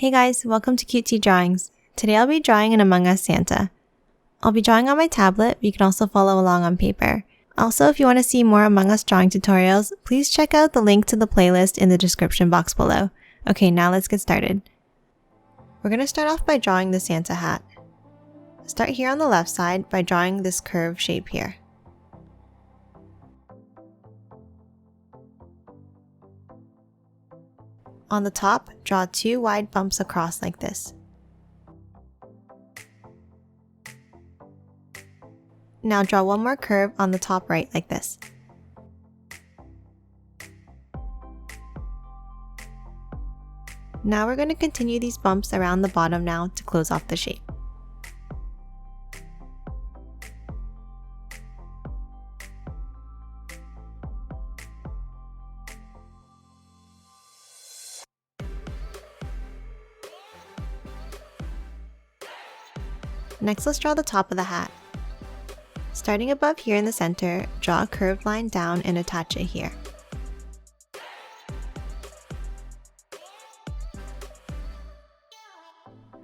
Hey guys, welcome to Cutesy Drawings. Today I'll be drawing an Among Us Santa. I'll be drawing on my tablet, but you can also follow along on paper. Also, if you want to see more Among Us drawing tutorials, please check out the link to the playlist in the description box below. Okay, now let's get started. We're going to start off by drawing the Santa hat. Start here on the left side by drawing this curved shape here. On the top, draw 2 wide bumps across like this. Now draw one more curve on the top right like this. Now we're going to continue these bumps around the bottom now to close off the shape. Next, let's draw the top of the hat. Starting above here in the center, draw a curved line down and attach it here.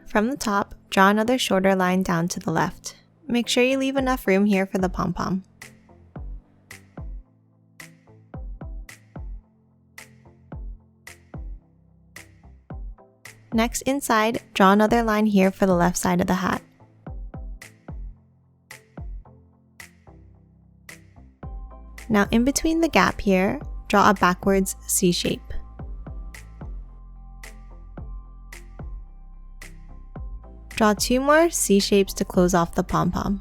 From the top, draw another shorter line down to the left. Make sure you leave enough room here for the pom-pom. Next, inside, draw another line here for the left side of the hat. Now in between the gap here, draw a backwards C shape. Draw 2 more C shapes to close off the pom-pom.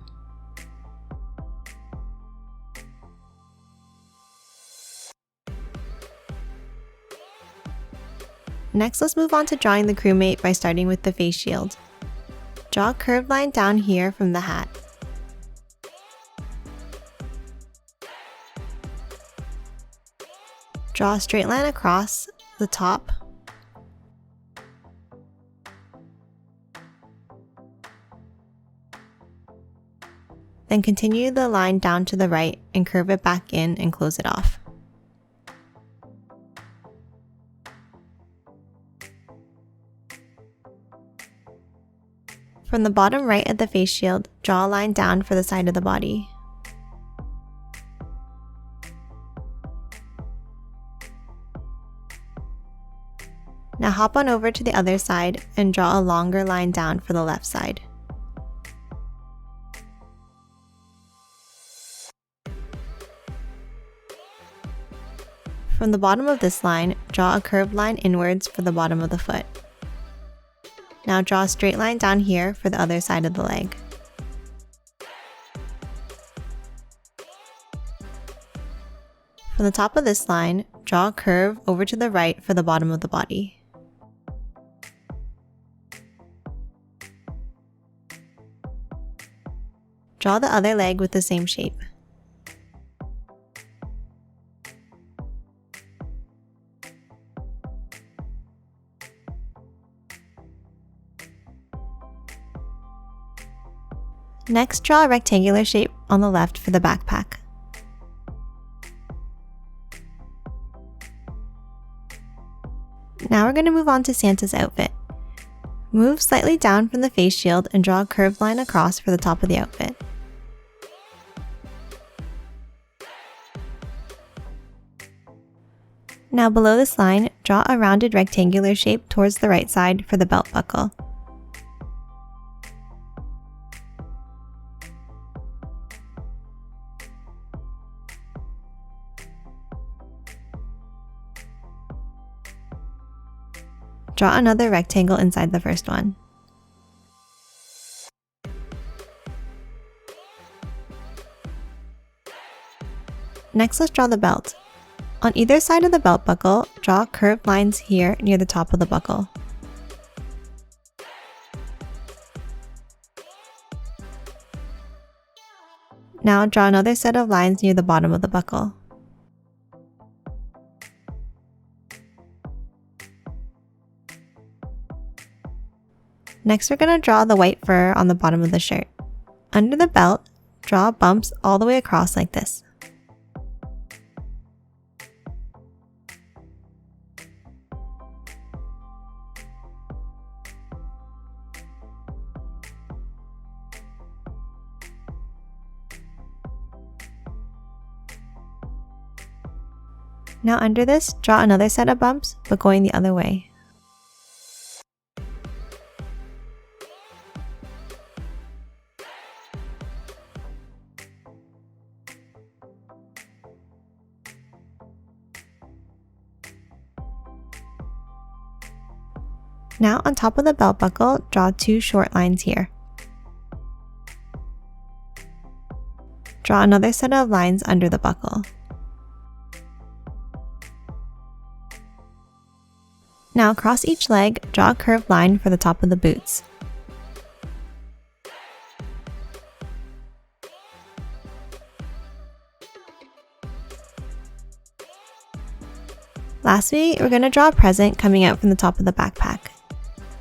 Next, let's move on to drawing the crewmate by starting with the face shield. Draw a curved line down here from the hat. Draw a straight line across the top. Then continue the line down to the right and curve it back in and close it off. From the bottom right of the face shield, draw a line down for the side of the body. Now hop on over to the other side and draw a longer line down for the left side. From the bottom of this line, draw a curved line inwards for the bottom of the foot. Now draw a straight line down here for the other side of the leg. From the top of this line, draw a curve over to the right for the bottom of the body. Draw the other leg with the same shape. Next, draw a rectangular shape on the left for the backpack. Now we're going to move on to Santa's outfit. Move slightly down from the face shield and draw a curved line across for the top of the outfit. Now below this line, draw a rounded rectangular shape towards the right side for the belt buckle. Draw another rectangle inside the first one. Next, let's draw the belt. On either side of the belt buckle, draw curved lines here near the top of the buckle. Now draw another set of lines near the bottom of the buckle. Next, we're going to draw the white fur on the bottom of the shirt. Under the belt, draw bumps all the way across like this. Now under this, draw another set of bumps, but going the other way. Now on top of the belt buckle, draw 2 short lines here. Draw another set of lines under the buckle. Now across each leg, draw a curved line for the top of the boots. Lastly, we're going to draw a present coming out from the top of the backpack.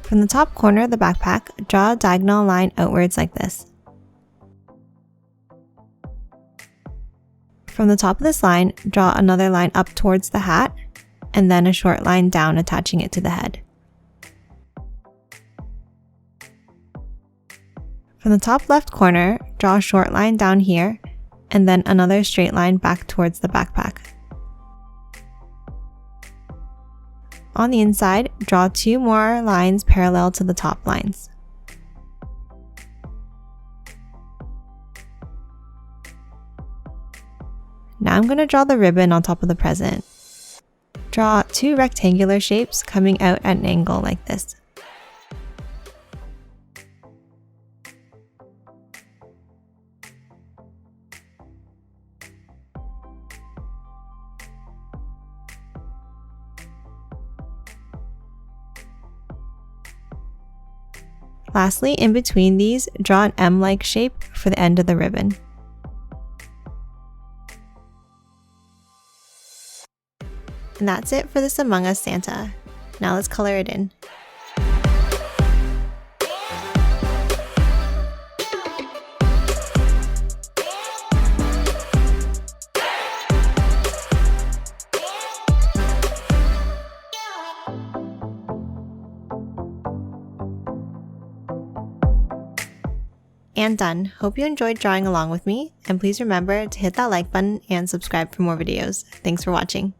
From the top corner of the backpack, draw a diagonal line outwards like this. From the top of this line, draw another line up towards the hat, and then a short line down attaching it to the head. From the top left corner, draw a short line down here, and then another straight line back towards the backpack. On the inside, draw 2 more lines parallel to the top lines. Now I'm going to draw the ribbon on top of the present. Draw 2 rectangular shapes coming out at an angle like this. Lastly, in between these, draw an M-like shape for the end of the ribbon. And that's it for this Among Us Santa. Now let's color it in. And done. Hope you enjoyed drawing along with me, and please remember to hit that like button and subscribe for more videos. Thanks for watching.